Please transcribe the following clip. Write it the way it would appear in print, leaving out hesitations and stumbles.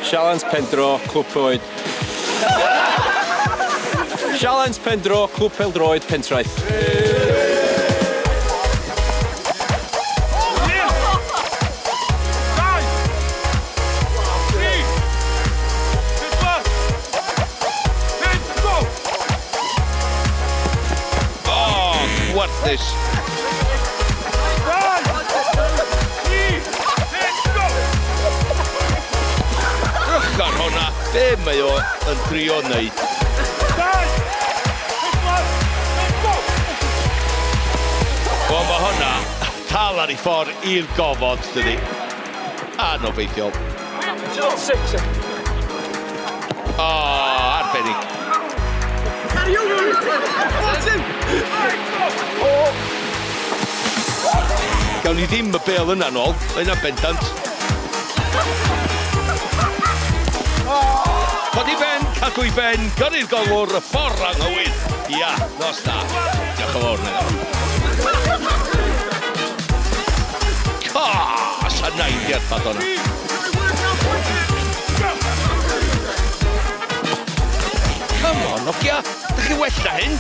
Sialens Pendro, Clwb Oed. Sialens Pendro, Clwb Peldroed, Pentraeth. Warthus. Rychgar hwnna, be mae o yn drio wneud? O, mae hwnna tal ar ei ffordd i'r gofod, dydi. Anobeithiol. O, arbennig. Gawn ni ddim y bel yna nôl, yna bendant. Codi ben, cadw i ben, gyrru'r golwr, y ffordd anghywir. Ia, nos da. Diolch yn fawr, neu. Sa nain di adfad hwnna. Come on, Nokia. Dych chi wella hyn?